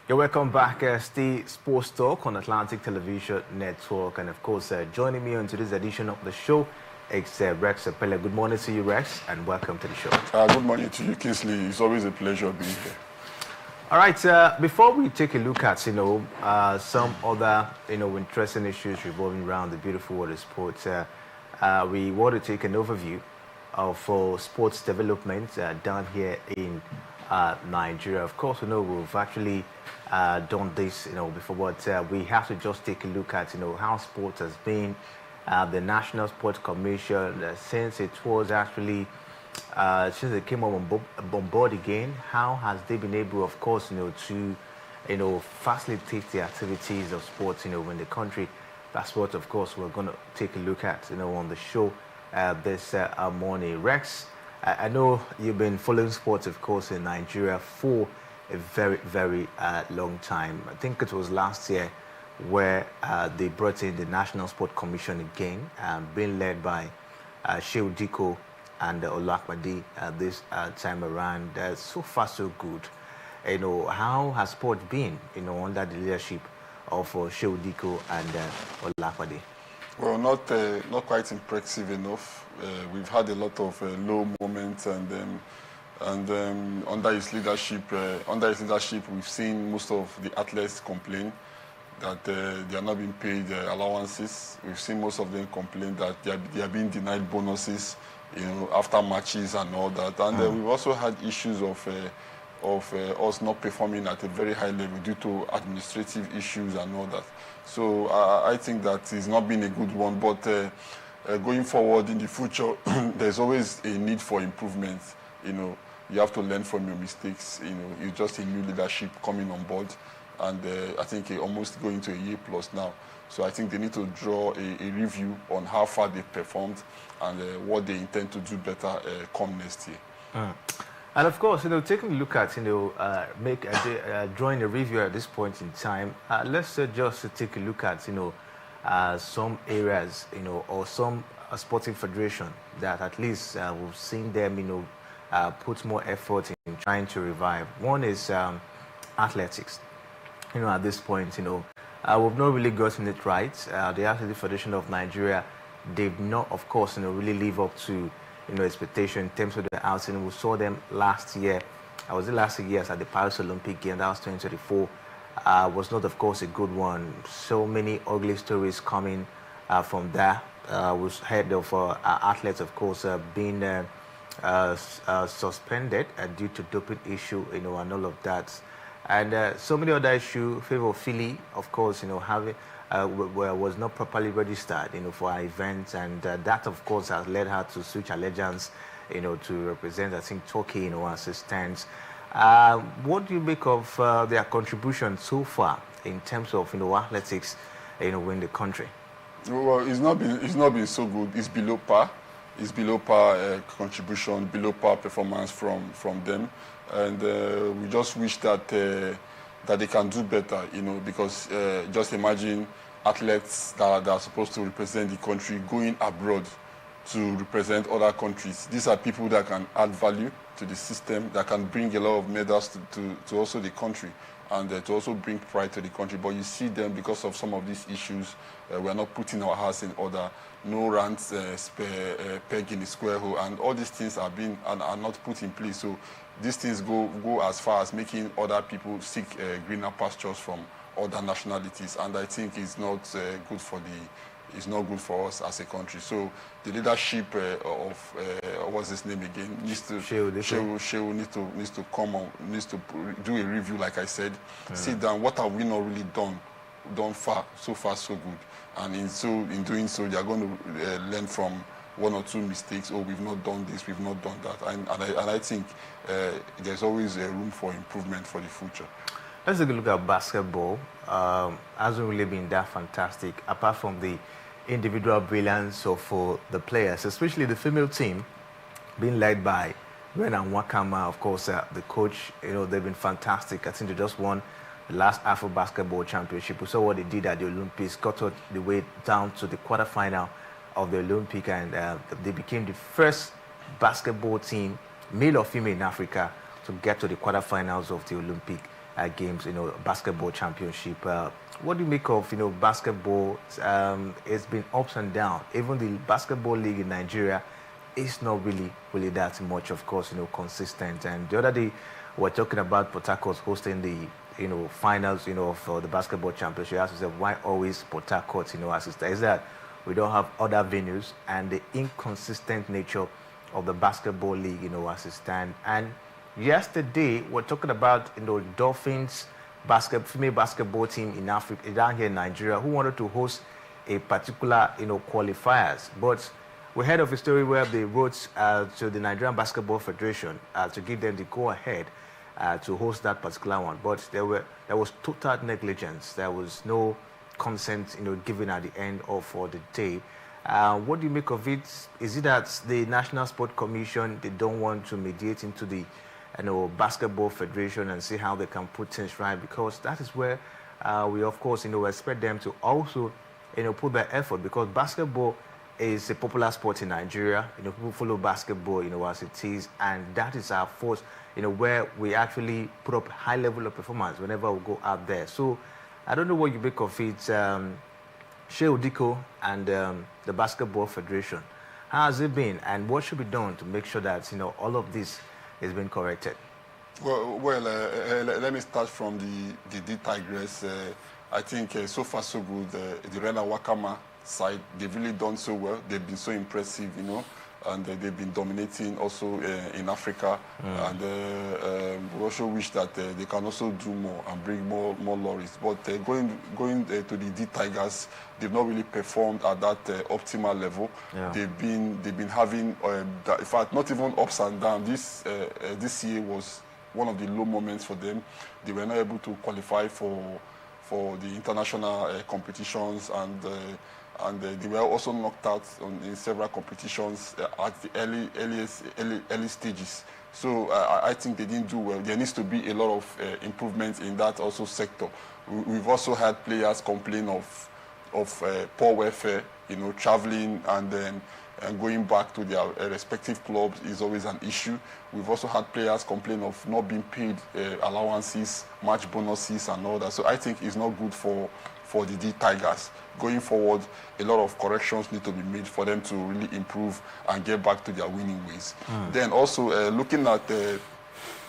You're welcome back, Stay Sports Talk on Atlantic Television Network. And of course, joining me on today's edition of the show, it's Rex Apella. Good morning to you, Rex, and welcome to the show. Good morning to you, Kingsley. It's always a pleasure being here. All right, before we take a look at, some other, interesting issues revolving around the beautiful world of sports, we want to take an overview of sports development down here in Nigeria. Of course, we've actually done this, before, but we have to just take a look at, how sports has been. The National Sports Commission, since it was actually, since it came on board again, how has they been able, of course, to, facilitate the activities of sports, in the country? That's what, of course, we're going to take a look at, on the show this morning. Rex, I know you've been following sports, of course, in Nigeria for a very, very long time. I think it was last year where they brought in the National Sport Commission again, being led by Shehu Diko and Olakpade this time around. So far, so good. How has sport been, under the leadership of Shehu Diko and Olakpade? Well, not quite impressive enough. We've had a lot of low moments, and under his leadership, we've seen most of the athletes complain that they are not being paid allowances. We've seen most of them complain that they are being denied bonuses, after matches and all that. And we've also had issues of us not performing at a very high level due to administrative issues and all that. So I think that it's not been a good one, but going forward in the future, there's always a need for improvement. You have to learn from your mistakes. It's just a new leadership coming on board, and I think almost going to a year plus now. So I think they need to draw a review on how far they performed and what they intend to do better come next year. And of course, taking a look at, drawing a review at this point in time, let's just take a look at, some areas, or some sporting federation that at least we've seen them, put more effort in trying to revive. One is athletics. At this point, we've not really gotten it right. The Athletic Federation of Nigeria, they've not, of course, really live up to, expectation in terms of the outing. We saw them last year. I was the last year at the Paris Olympic Games. That was 2024. Was not, of course, a good one. So many ugly stories coming from there. We heard of athletes, of course, being suspended due to doping issue, and all of that. And so many other issues. Favor Philly, of course, having was not properly registered, for our events, and that, of course, has led her to switch allegiance, to represent, I think, Turkey, as it stands. What do you make of their contribution so far in terms of, athletics, in the country? Well, it's not been so good. It's below par. It's below par contribution, below par performance from them, and we just wish that they can do better, because just imagine athletes that are supposed to represent the country going abroad to represent other countries. These are people that can add value to the system, that can bring a lot of medals to also the country, and to also bring pride to the country. But you see them, because of some of these issues, we're not putting our house in order, no rants, peg in the square hole, and all these things are not put in place. So these things go as far as making other people seek greener pastures from other nationalities, and I think it's not good for us as a country. So the leadership of what's his name again needs to come on, needs to do a review, like I said, sit down. What have we not really done so far so good, and in doing so, they are going to learn from one or two mistakes. Oh, we've not done this, we've not done that, and I think there's always a room for improvement for the future. Let's take a look at basketball. Hasn't really been that fantastic, apart from the individual brilliance of the players, especially the female team, being led by Renan Wakama, of course, the coach. They've been fantastic. I think they just won the last Afro Basketball Championship. We saw what they did at the Olympics, got all the way down to the quarterfinal of the Olympic, and they became the first basketball team, male or female, in Africa to get to the quarterfinals of the Olympic games, basketball championship. What do you make of, basketball? It's been ups and downs. Even the basketball league in Nigeria is not really that much, of course, consistent. And the other day, we're talking about Port Harcourt hosting the, finals, of the basketball championship. As we said, why always Port Harcourt, as it is that we don't have other venues and the inconsistent nature of the basketball league, as it stands. And yesterday, we're talking about, Dolphins female basketball team in Africa, down here in Nigeria, who wanted to host a particular, qualifiers. But we heard of a story where they wrote to the Nigerian Basketball Federation to give them the go-ahead to host that particular one. But there was total negligence. There was no consent, given at the end of the day. What do you make of it? Is it that the National Sport Commission, they don't want to mediate into the Basketball Federation and see how they can put things right? Because that is where we, of course, expect them to also, put their effort, because basketball is a popular sport in Nigeria. People follow basketball, as it is, and that is our force, where we actually put up a high level of performance whenever we go out there. So I don't know what you make of it, Shea Odiko and the Basketball Federation. How has it been, and what should be done to make sure that all of this is being corrected? Well, let me start from the Tigers. I think so far so good. The Rena Wakama side, they've really done so well. They've been so impressive, and they've been dominating also in Africa. And we also wish that they can also do more and bring more lorries. But going to the D Tigers, they've not really performed at that optimal level. Yeah. They've been having, in fact, not even ups and downs. This year was one of the low moments for them. They were not able to qualify for the international competitions, and they were also knocked out in several competitions at the early stages. So I think they didn't do well. There needs to be a lot of improvement in that also sector. We've also had players complain of poor welfare, traveling and going back to their respective clubs is always an issue. We've also had players complain of not being paid allowances, match bonuses and all that. So I think it's not good for the D Tigers. Going forward, a lot of corrections need to be made for them to really improve and get back to their winning ways. Then also looking at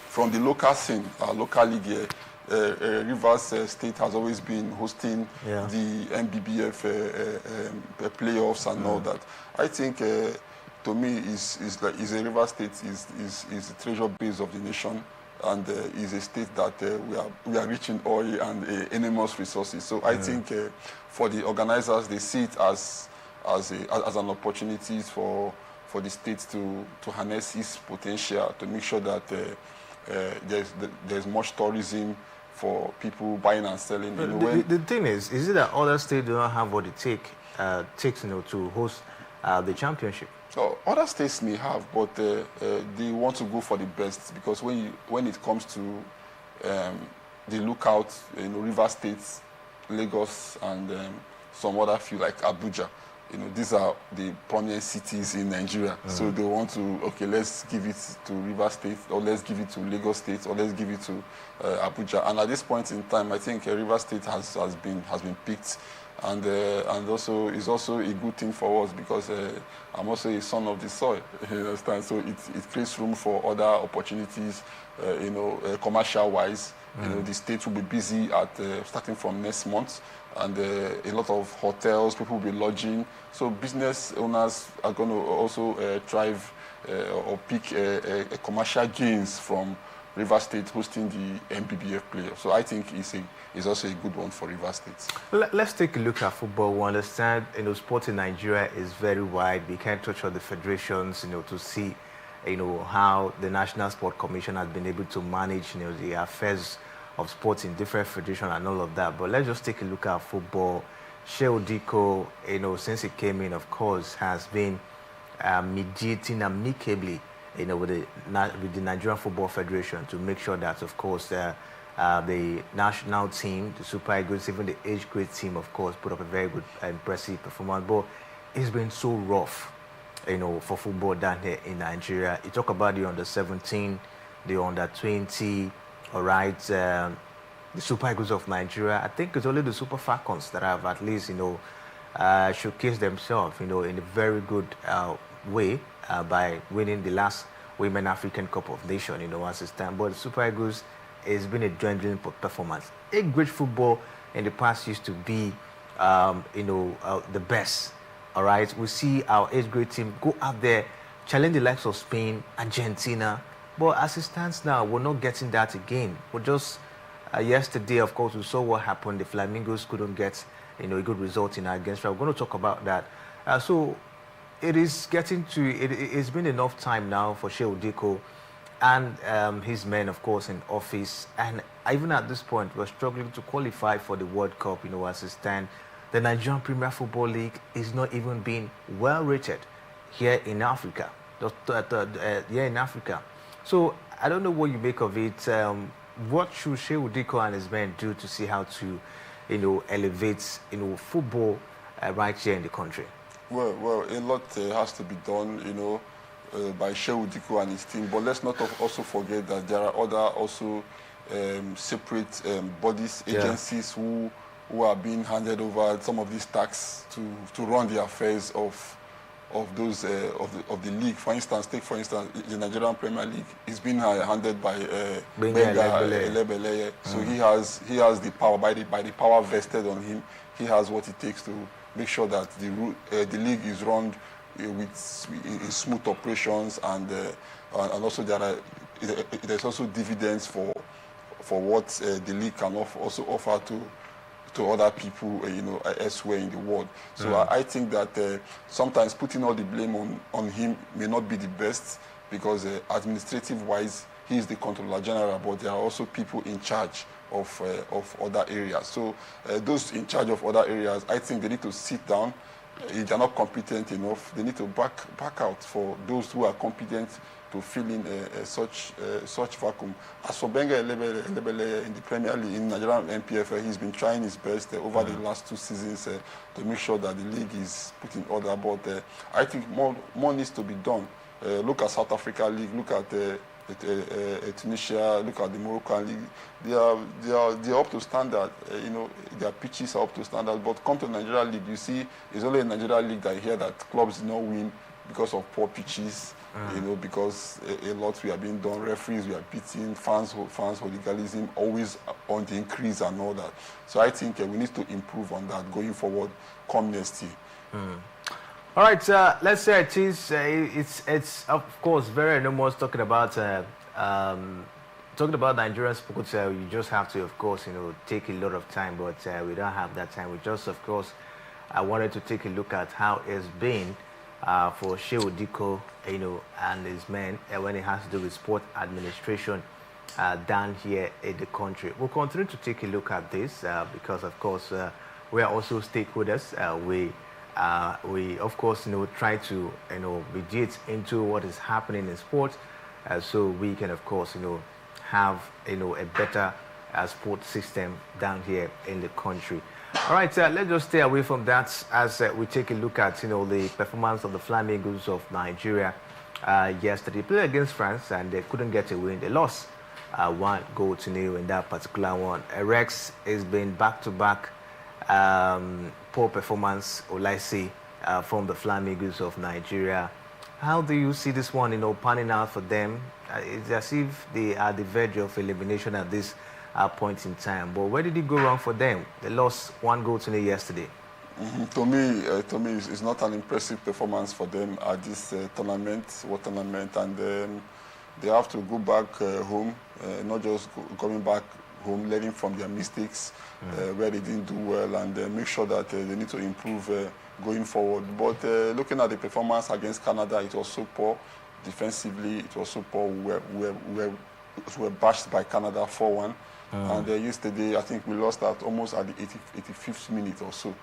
from the local scene, our local league here, Rivers State has always been hosting the NBBF playoffs and all that. I think to me is a Rivers State is the treasure base of the nation, and is a state that we are rich in oil and enormous resources. So I think for the organizers, they see it as an opportunity for the state to harness its potential, to make sure that there's much tourism for people buying and selling. The thing is it that other states do not have what it takes to host the championship? So other states may have, but they want to go for the best, because when it comes to the lookout, River States, Lagos, and some other few like Abuja, these are the prominent cities in Nigeria. So they want to, okay, let's give it to River State, or let's give it to Lagos State, or let's give it to Abuja. And at this point in time, I think River State has been picked. And also is also a good thing for us, because I'm also a son of the soil. You understand? So it creates room for other opportunities, commercial-wise. The state will be busy starting from next month, and a lot of hotels, people will be lodging. So business owners are going to also thrive or pick commercial gains from River State hosting the MPBF playoff. So I think it's also a good one for River State. Let's take a look at football. We understand, sport in Nigeria is very wide. We can't touch on the federations, to see, how the National Sport Commission has been able to manage, the affairs of sports in different federations and all of that. But let's just take a look at football. Shea Odiko, since he came in, of course, has been mediating amicably, with the Nigerian Football Federation, to make sure that, of course, the national team, the Super Eagles, even the age grade team, of course, put up a very good, impressive performance. But it's been so rough, for football down here in Nigeria. You talk about the under-17, the under-20, all right, the Super Eagles of Nigeria. I think it's only the Super Falcons that have at least, showcased themselves, in a very good way by winning the last Women African Cup of Nations, as it's time. But the Super Eagles has been a dwindling performance. A great football in the past used to be, the best. All right, we see our age grade team go out there, challenge the likes of Spain, Argentina. But as it stands now, we're not getting that again. We're just yesterday, of course, we saw what happened. The Flamingos couldn't get, a good result in our against. We're going to talk about that. So it is getting to. It's been enough time now for Shehu Diko and his men, of course, in office. And even at this point, we're struggling to qualify for the World Cup. As it stands, the Nigerian Premier Football League is not even being well rated here in Africa. Here in Africa. So I don't know what you make of it. What should Shehu Diko and his men do to see how to, elevate, football right here in the country? Well, a lot has to be done, by Shehu Diko and his team. But let's not also forget that there are other also separate bodies, agencies who are being handed over some of these tasks to run the affairs of those of the league. For instance, the Nigerian Premier League is being handed by Benga Elebeleye. So he has the power. By the power vested on him, he has what it takes to make sure that the league is run with smooth operations, and also there's also dividends for what the league can also offer to other people, elsewhere in the world. So I think that sometimes putting all the blame on him may not be the best, because administrative-wise, he is the controller general, but there are also people in charge of other areas. So those in charge of other areas, I think they need to sit down. If they're not competent enough, they need to back out for those who are competent to fill in such vacuum. As for Benga Elebele in the Premier League, in Nigerian NPFL, he's been trying his best over the last 2 seasons to make sure that the league is put in order. But I think more needs to be done. Look at South Africa League, look at Tunisia, look at the Moroccan League. They are up to standard. Their pitches are up to standard. But come to the Nigeria League, you see, it's only in Nigeria League that I hear that clubs do not win because of poor pitches. Because a lot we are being done. Referees we are beating, fans hooliganism always on the increase and all that. So I think we need to improve on that going forward come next year. All right, let's say it is. It's of course very enormous talking about Nigerian sports. You just have to, of course, take a lot of time, but we don't have that time. We just, of course, I wanted to take a look at how it's been for Shehu Diko, and his men when it has to do with sport administration down here in the country. We'll continue to take a look at this because, of course, we are also stakeholders. We of course, try to, mediate into what is happening in sports, so we can, of course, have, a better sport system down here in the country. All right, let's just stay away from that as we take a look at, the performance of the Flamingos of Nigeria yesterday. They played against France and they couldn't get a win. They lost 1-0 in that particular one. Rex has been back-to-back poor performance, Olaise, from the Flamingos of Nigeria. How do you see this one, panning out for them? It's as if they are the verge of elimination at this point in time. But where did it go wrong for them? They lost 1-0 yesterday. To me, it's not an impressive performance for them at this tournament, and they have to go back home, not just coming back home, learning from their mistakes where they didn't do well, and make sure that they need to improve going forward. But looking at the performance against Canada, it was so poor. Defensively, it was so poor. We were bashed by Canada 4-1. And yesterday, I think we lost almost at the 85th minute or so.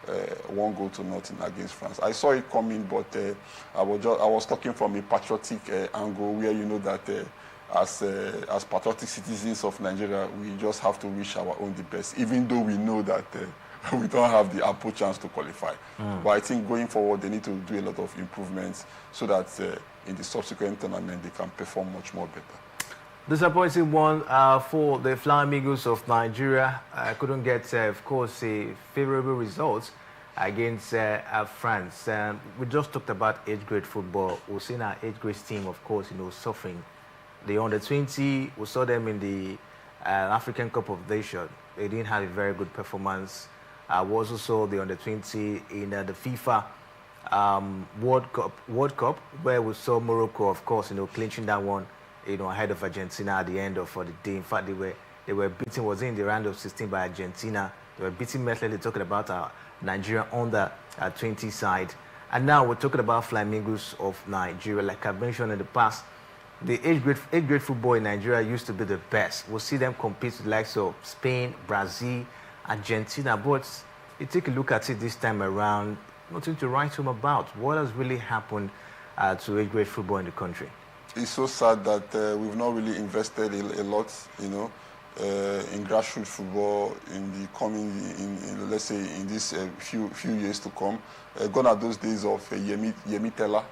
1-0 against France. I saw it coming, but I was talking from a patriotic angle where that as patriotic citizens of Nigeria, we just have to wish our own the best, even though we know that we don't have the ample chance to qualify. But I think going forward, they need to do a lot of improvements so that in the subsequent tournament, they can perform much more better. Disappointing one for the Flying Eagles of Nigeria. Couldn't get, of course, a favorable result against France. We just talked about age grade football. We've seen our age grade team, of course, suffering. The under 20, we saw them in the African Cup of Nations. They didn't have a very good performance. We also saw the under 20 in the FIFA World Cup, where we saw Morocco, of course, clinching that one, ahead of Argentina at the end of the day. In fact, they were beaten, was in the round of 16 by Argentina. They were beating mercilessly, talking about our Nigeria on the 20 side. And now we're talking about Flamingos of Nigeria. Like I mentioned in the past, the age grade football in Nigeria used to be the best. We'll see them compete with the likes of Spain, Brazil, Argentina. But you take a look at it this time around, nothing to write home about. What has really happened to age grade football in the country? It's so sad that we've not really invested a lot, in grassroots football in the coming, let's say, in this few years to come. Gone are those days of Yemi Tella.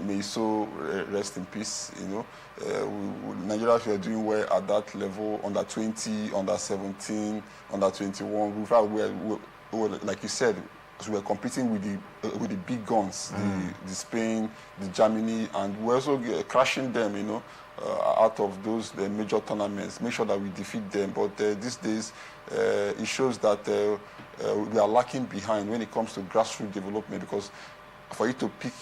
May so rest in peace. Nigeria were doing well at that level, under 20, under 17, under 21. In fact, we like you said, we were competing with the big guns, the Spain, the Germany, and we're also crashing them, out of those major tournaments. Make sure that we defeat them. But these days, it shows that we are lacking behind when it comes to grassroots development, because for you to pick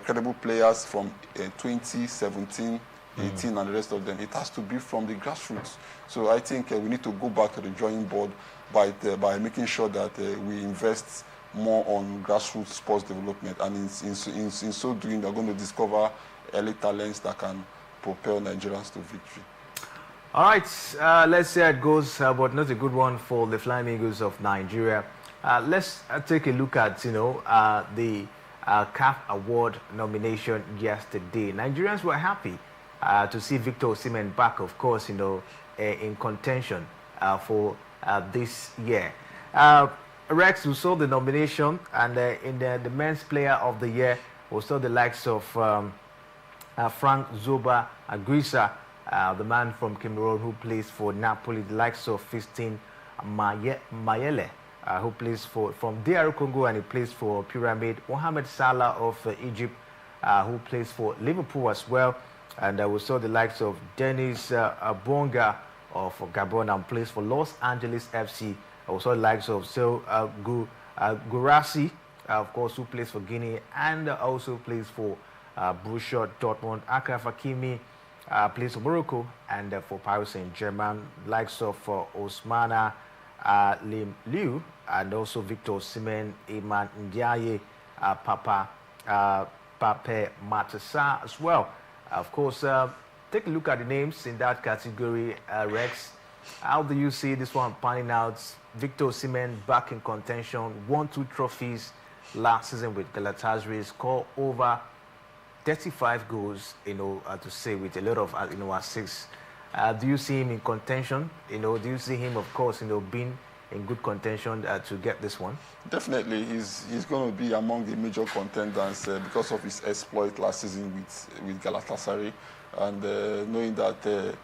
credible players from 20, 17, 18, and the rest of them, it has to be from the grassroots. So I think we need to go back to the drawing board by making sure that we invest more on grassroots sports development, and in so doing, they're going to discover early talents that can propel Nigerians to victory. All right, let's see how it goes, but not a good one for the Flying Eagles of Nigeria. Let's take a look at, the CAF Award nomination yesterday. Nigerians were happy to see Victor Osimhen back, of course, in contention for this year. Rex, we saw the nomination, and in the Men's Player of the Year, we saw the likes of Frank Zoba Aguisa, the man from Cameroon who plays for Napoli, the likes of Fistin Mayele, who plays from DR Congo, and he plays for Pyramid, Mohamed Salah of Egypt, who plays for Liverpool as well, and we saw the likes of Dennis Bonga of Gabon, and plays for Los Angeles FC. Also the likes of Gurasi, of course, who plays for Guinea, and also plays for Borussia Dortmund. Akraf Hakimi plays for Morocco and for Paris Saint-Germain. Likes of Osmana Lim Liu, and also Victor Osimhen, Iman Ndiaye, Pape Matassa as well. Of course, take a look at the names in that category, Rex. How do you see this one panning out? Victor Osimhen back in contention, won 2 trophies last season with Galatasaray, scored over 35 goals, to say, with a lot of, assists. Do you see him in contention? Do you see him, of course, being in good contention to get this one? Definitely, he's going to be among the major contenders because of his exploit last season with Galatasaray, and knowing that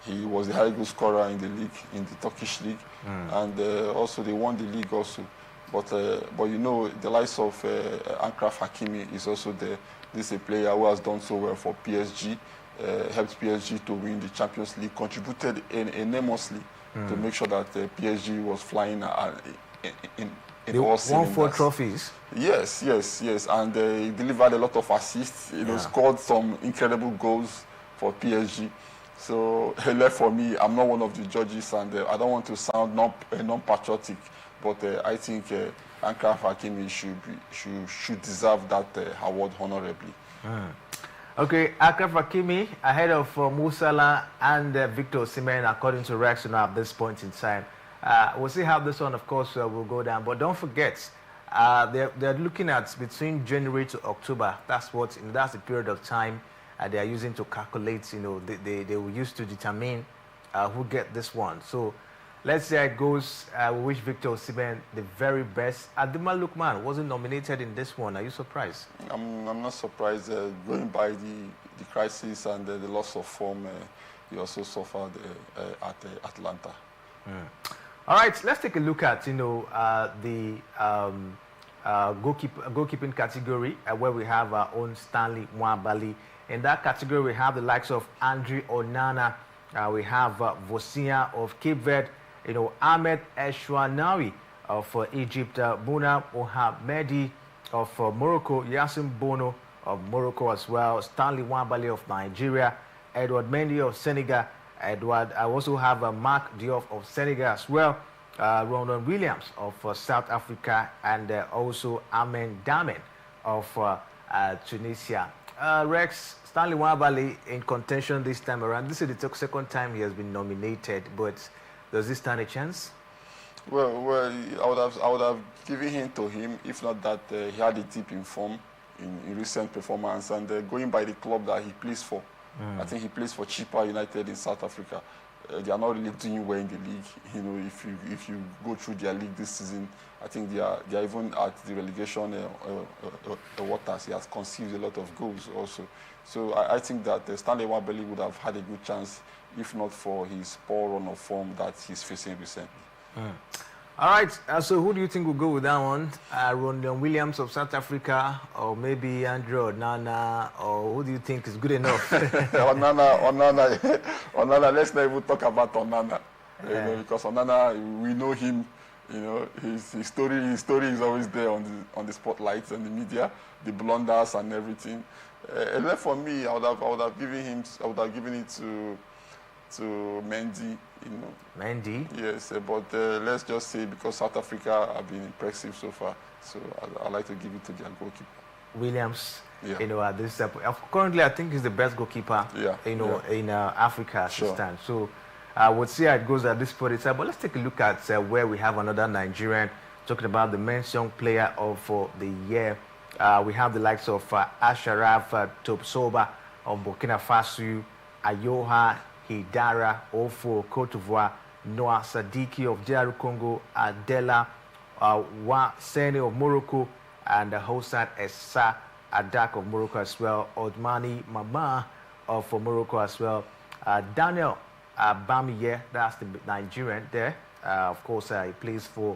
he was the high goal scorer in the league, in the Turkish league, and also they won the league also. But the likes of Akraf Hakimi is also there. This is a player who has done so well for PSG, helped PSG to win the Champions League, contributed enormously to make sure that PSG was flying in all cylinders. Won 4 trophies. Yes, and he delivered a lot of assists. Scored some incredible goals for PSG. So left for me, I'm not one of the judges, and I don't want to sound non-patriotic, but I think Akraf Hakimi should deserve that award honorably. Okay, Akraf Hakimi ahead of Mo Salah and Victor Osimhen, according to Rex at this point in time. We'll see how this one, of course, will go down. But don't forget, they're looking at between January to October. That's the period of time they are using to calculate. They will use to determine who get this one. So let's see how it goes. We wish Victor Osimhen the very best. Ademola Lookman wasn't nominated in this one. Are you surprised? I'm not surprised. Going by the crisis and the loss of form he also suffered at Atlanta. All right, let's take a look at the goalkeeping category where we have our own Stanley Nwabali. In that category, we have the likes of Andre Onana. We have Vosia of Cape Verde. Ahmed Eshwanawi of Egypt. Buna Mohamedi of Morocco. Yassine Bono of Morocco as well. Stanley Nwabali of Nigeria. Edward Mendy of Senegal. I also have Mark Diop of Senegal as well. Rondon Williams of South Africa, and also Amen Damen of Tunisia. Rex, Stanley Nwabali in contention this time around. This is the second time he has been nominated, but does this stand a chance? Well, I would have given him to him if not that he had a dip in form in recent performance, and going by the club that he plays for. I think he plays for Chippa United in South Africa. They are not really doing well in the league. If you go through their league this season, I think they are even at the relegation waters. He has conceived a lot of goals also. So I think that Stanley Nwabali would have had a good chance if not for his poor run of form that he's facing recently. All right, so who do you think will go with that one? Rondon Williams of South Africa, or maybe Andrew Onana, or who do you think is good enough? Onana, let's not even talk about Onana. Because Onana, we know him, his story is always there on the spotlights and the media, the blunders and everything. And then for me, I would have given it to Mendy. Mendy? Yes, but let's just say because South Africa have been impressive so far, so I like to give it to their goalkeeper. Williams, yeah. This currently I think he's the best goalkeeper, in Africa at this time. So I would see how it goes at this point in time. But let's take a look at where we have another Nigerian talking about the men's young player of the year. We have the likes of Asharaf Topsoba of Burkina Faso, Ayoha Hidara Ofo Cote d'Ivoire, Noah Sadiki of DR Congo, Adela Wa Sene of Morocco, and Hossan Essa Adak of Morocco as well, Odmani Mama of Morocco as well, Daniel Bamiye, that's the Nigerian there. Of course, he plays for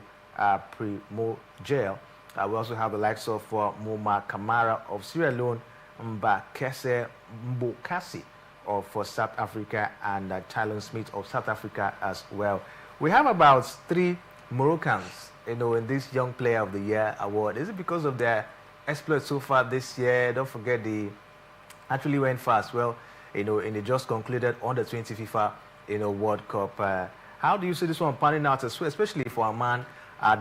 Primo Jail. We also have the likes of Moma Kamara of Sierra Leone, Mbakese Mbokasi of South Africa, and Tylon Smith of South Africa as well. We have about 3 Moroccans, in this Young Player of the Year award. Is it because of their exploits so far this year? Don't forget they actually went far as well, in the just concluded Under-20 FIFA, World Cup. How do you see this one panning out as well, especially for a man,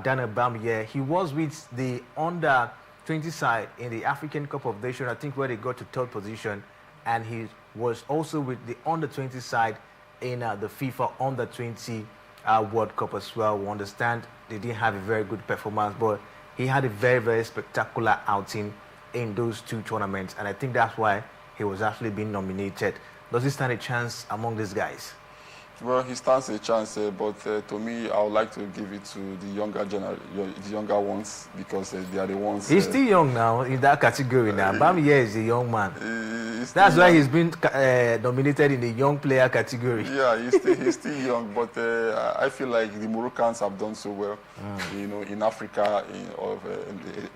Daniel Bamiye? He was with the Under-20 side in the African Cup of Nations, I think, where they got to 3rd position, and he was also with the Under-20 side in the FIFA Under-20 World Cup as well. We understand they didn't have a very good performance, but he had a very, very spectacular outing in those 2 tournaments, and I think that's why he was actually being nominated. Does he stand a chance among these guys? Well, he stands a chance, but to me, I would like to give it to the younger ones, because they are the ones. He's still young now in that category now. Bamiye is a young man. That's why he's been nominated in the young player category. Yeah, he's still young, but I feel like the Moroccans have done so well, in Africa.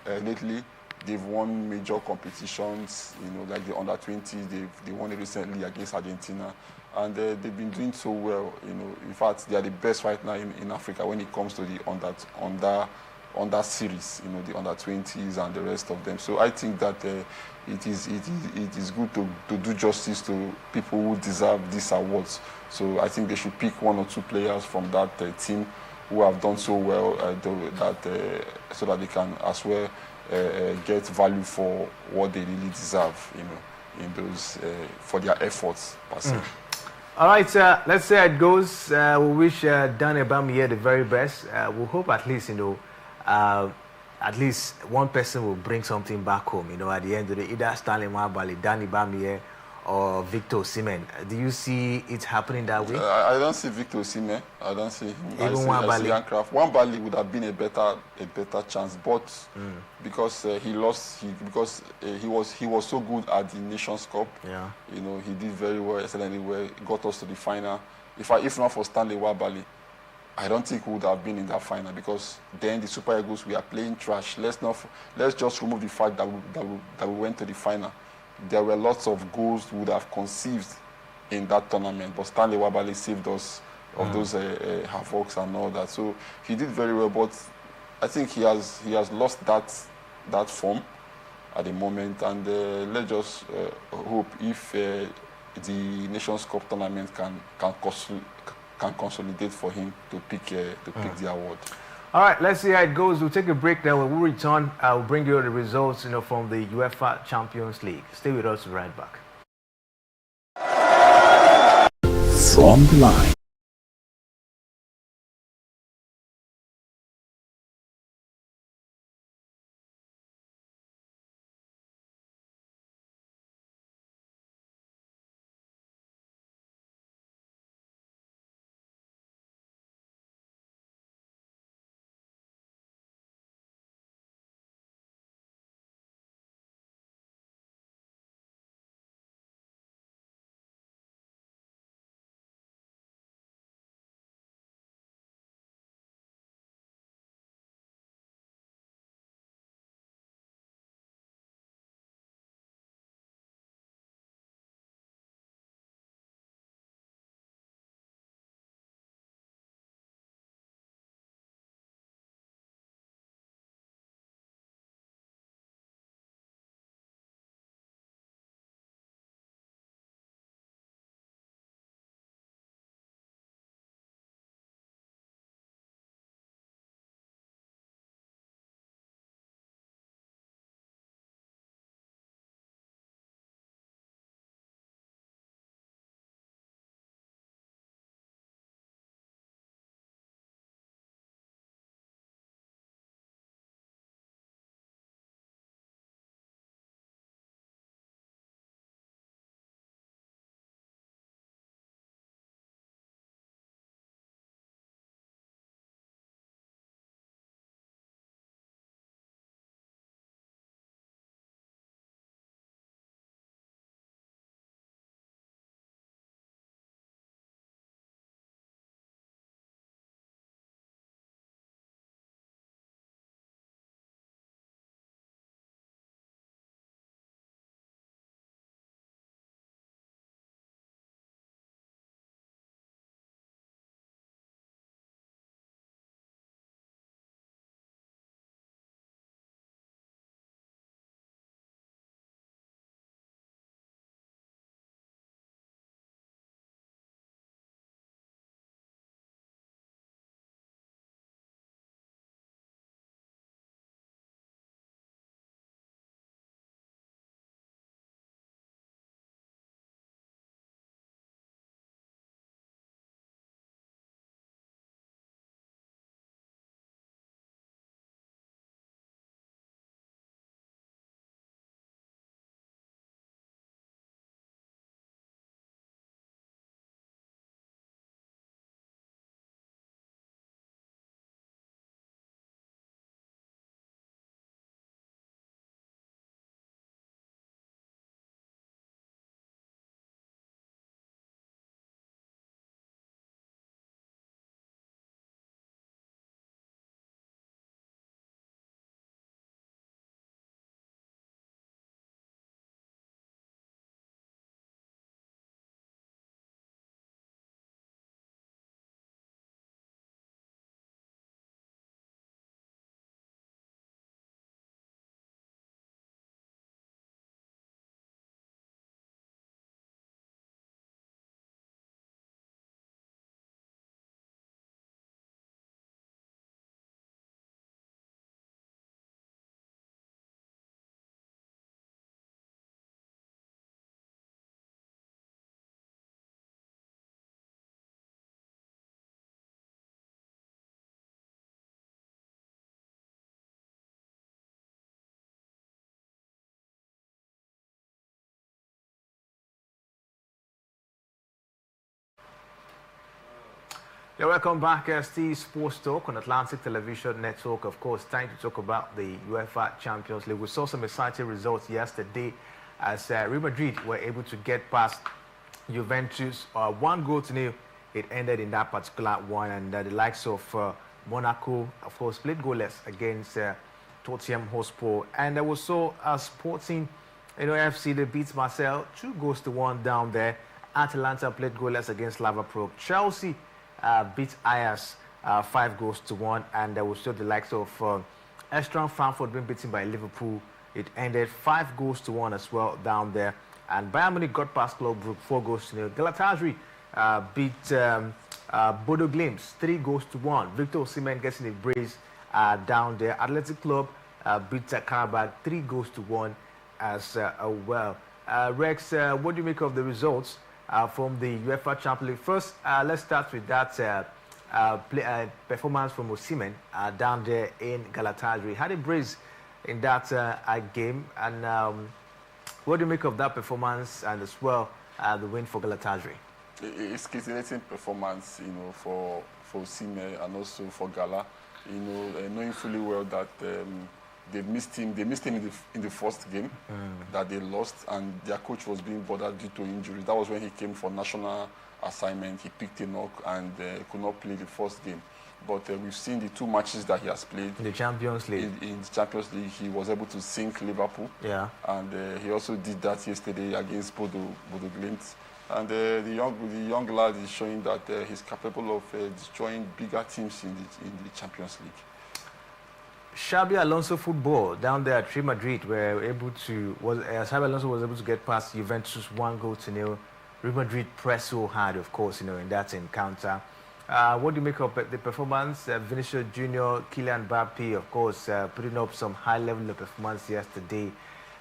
Lately, they've won major competitions, like the Under-20. They won it recently against Argentina. And they've been doing so well, In fact, they are the best right now in Africa when it comes to the under series, the Under-20s and the rest of them. So I think that it is good to do justice to people who deserve these awards. So I think they should pick 1 or 2 players from that team who have done so well, so that they can as well get value for what they really deserve, in those for their efforts per se. All right, let's see how it goes. We wish Daniel Bamiye the very best. We hope at least, at least one person will bring something back home, at the end of the day, either Stanley Nwabali, Danny Bamiye, or Victor Osimhen. Do you see it happening that way? I don't see Victor Osimhen. I don't see him. Even I see Nwabali? Handcraft. Nwabali would have been a better chance, but because he lost, he was so good at the Nations Cup. Yeah. You know, he did very well, excellently well. Got us to the final. If not for Stanley Nwabali, I don't think we would have been in that final, because then the Super Eagles, we are playing trash. Let's just remove the fact that we went to the final. There were lots of goals we would have conceived in that tournament, but Stanley Nwabali saved us of those havocs and all that. So he did very well, but I think he has lost that form at the moment, and let's just hope if the Nations Cup tournament can consolidate for him to pick the award. All right, let's see how it goes. We'll take a break now. When we return, I'll bring you the results, from the UEFA Champions League. Stay with us, we'll be right back. From the line. Yeah, welcome back, Steve Sports Talk on Atlantic Television Network. Of course, time to talk about the UEFA Champions League. We saw some exciting results yesterday as Real Madrid were able to get past Juventus 1-0. It ended in that particular one, and the likes of Monaco, of course, played goalless against Tottenham Hotspur. And there was so Sporting, FC, they beat Marseille 2-1 down there. Atalanta played goalless against Liverpool. Chelsea beat Ajax 5-1, and there was still the likes of Eintracht Frankfurt being beaten by Liverpool. It ended 5-1 as well down there. And Bayern Munich got past Club Brugge 4-0. Galatasaray beat Bodo Glimt 3-1. Victor Osimhen getting a brace down there. Athletic Club beat Karabakh 3-1 as well. Rex, what do you make of the results from the UEFA Champions League? First, let's start with that performance from Osimhen down there in Galatasaray. Had a brace in that game, and what do you make of that performance and as well the win for Galatasaray? It's scintillating performance, for Osimhen and also for Gala. Knowing fully well that they missed him in the first game that they lost, and their coach was being bothered due to injury. That was when he came for national assignment. He picked a knock and could not play the first game. But we've seen the 2 matches that he has played. In the Champions League. In the Champions League, he was able to sink Liverpool. Yeah. And he also did that yesterday against Bodo Glimt. And the young lad is showing that he's capable of destroying bigger teams in the Champions League. Xabi Alonso football down there at Real Madrid Xabi Alonso was able to get past Juventus 1-0. Real Madrid pressed so hard, of course, in that encounter. What do you make of the performance? Vinicius Junior, Kylian Mbappe, of course, putting up some high level of performance yesterday.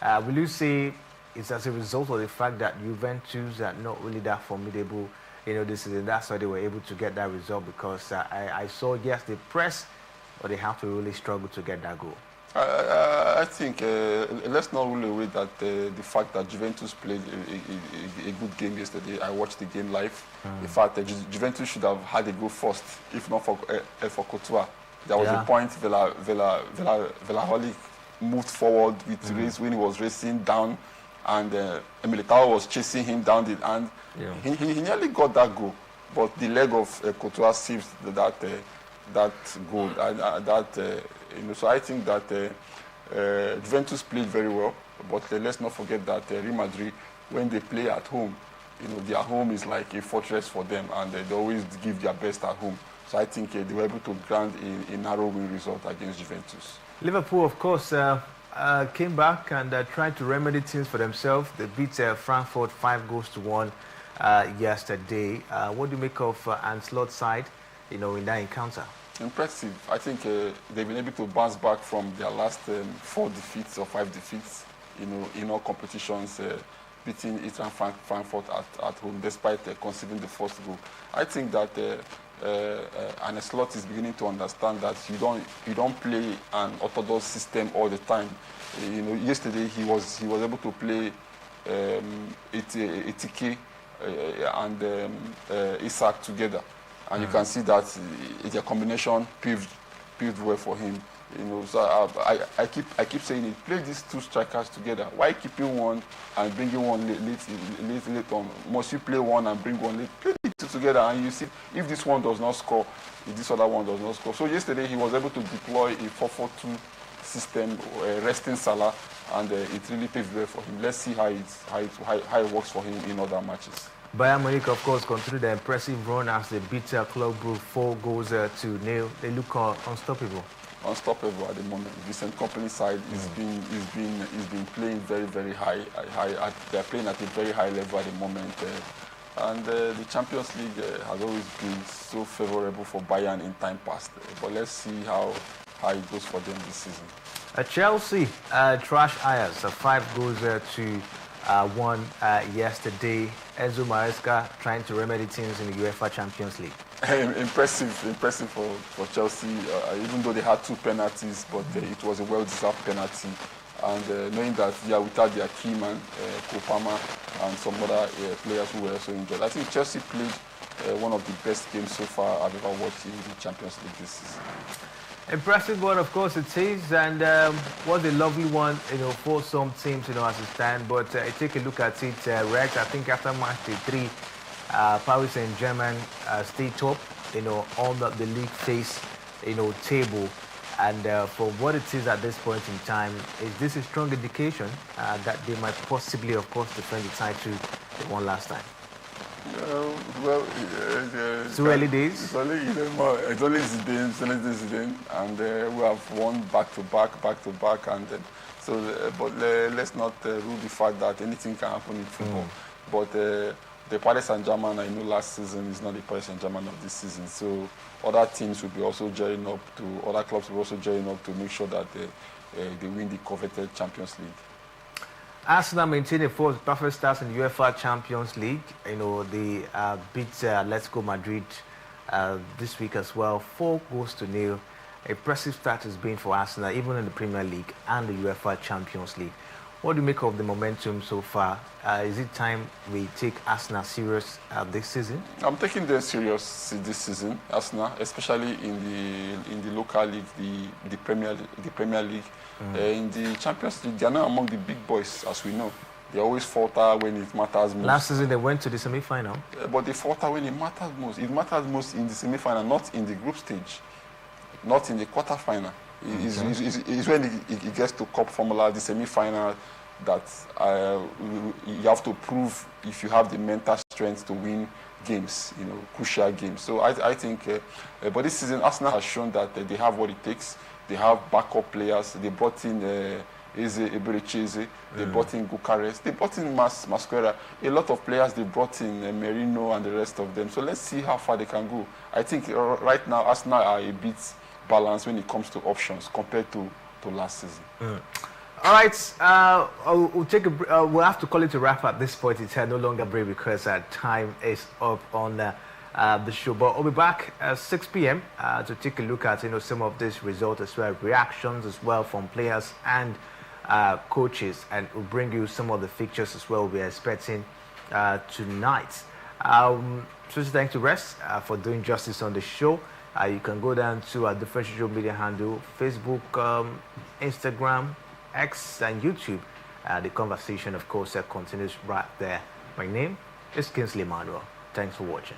Will you say it's as a result of the fact that Juventus are not really that formidable, this season? That's why they were able to get that result, because I saw, yes, they press, but they have to really struggle to get that goal. I think let's not rule away that the fact that Juventus played a good game yesterday. I watched the game live. In fact, Juventus should have had a goal first, if not for Courtois. There was a point Vlahovic moved forward with race when he was racing down, and Militao was chasing him down the end. He nearly got that goal, but the leg of Courtois saved that goal. So I think that Juventus played very well, but let's not forget that Real Madrid, when they play at home, their home is like a fortress for them, and they always give their best at home. So I think they were able to grant a narrow win result against Juventus. Liverpool, of course, came back and tried to remedy things for themselves. They beat Frankfurt 5-1 yesterday. What do you make of Ancelotti's side, in that encounter? Impressive. I think they've been able to bounce back from their last 4 defeats or 5 defeats, in all competitions, beating Eintracht Frankfurt at home, despite conceding the first goal. I think that Ancelotti is beginning to understand that you don't play an orthodox system all the time. Yesterday he was able to play Etike and Isak together. And you can see that the combination paved way for him. So I keep saying it. Play these 2 strikers together. Why keeping one and bringing one late on? Must you play one and bring one late? Play the 2 together, and you see if this one does not score, if this other one does not score. So yesterday he was able to deploy a 4-4-2 system, resting Salah, and it really paved way for him. Let's see how it works for him in other matches. Bayern Munich, of course, continued the impressive run as they beat Club Brugge 4-0. They look unstoppable. Unstoppable at the moment. Vincent Kompany's side is been playing very, very high. They're playing at a very high level at the moment. And the Champions League has always been so favorable for Bayern in time past. But let's see how it goes for them this season. Chelsea trash Ajax 5-1 yesterday. Enzo Maresca trying to remedy things in the UEFA Champions League. Impressive for Chelsea, even though they had 2 penalties, but it was a well-deserved penalty. And knowing that without their key man, Kopama, and some other players who were also injured, I think Chelsea played one of the best games so far I've ever watched in the Champions League this season. Impressive one, of course it is, and what a lovely one, for some teams, as it stands. But take a look at it, Rex. I think after match day 3, Paris Saint-Germain stay top, on the league phase, table. And for what it is at this point in time, is this a strong indication that they might possibly, of course, defend the title they won last time? Too early days. It's only Zidane, and we have won back to back, and but let's not rule the fact that anything can happen in football. But the Paris Saint-Germain I know last season is not the Paris Saint-Germain of this season. So other teams will be also gearing up to, other clubs will also gearing up to make sure that they win the coveted Champions League. Arsenal maintain a perfect start in the UEFA Champions League. They beat Atletico Madrid this week as well, 4-0. Impressive start has been for Arsenal, even in the Premier League and the UEFA Champions League. What do you make of the momentum so far? Is it time we take Arsenal serious this season? I'm taking them serious this season, Arsenal, especially in the local league, the Premier League. In the Champions League, they are not among the big boys, as we know. They always falter when it matters most. Last season, they went to the semi-final. But they falter when it matters most. It matters most in the semi-final, not in the group stage, not in the quarter-final. It's when it gets to cup formula, the semi-final, that you have to prove if you have the mental strength to win games, crucial games. So I think, but this season, Arsenal has shown that they have what it takes. They have backup players. They brought in Eze Eberecheze. They brought in Gukares. They brought in Masquera. A lot of players they brought in, Merino and the rest of them. So let's see how far they can go. I think right now Arsenal are a bit balanced when it comes to options compared to last season. All right, we'll take we'll have to call it a wrap at this point. It's no longer break because time is up on the show. But we'll be back at 6 p.m. To take a look at some of these results as well, reactions as well from players and coaches, and we'll bring you some of the fixtures as well we're expecting tonight. So thanks to Rex for doing justice on the show. You can go down to our different social media handle, Facebook, Instagram, X, and YouTube. The conversation, of course, continues right there. My name is Kingsley Manuel. Thanks for watching.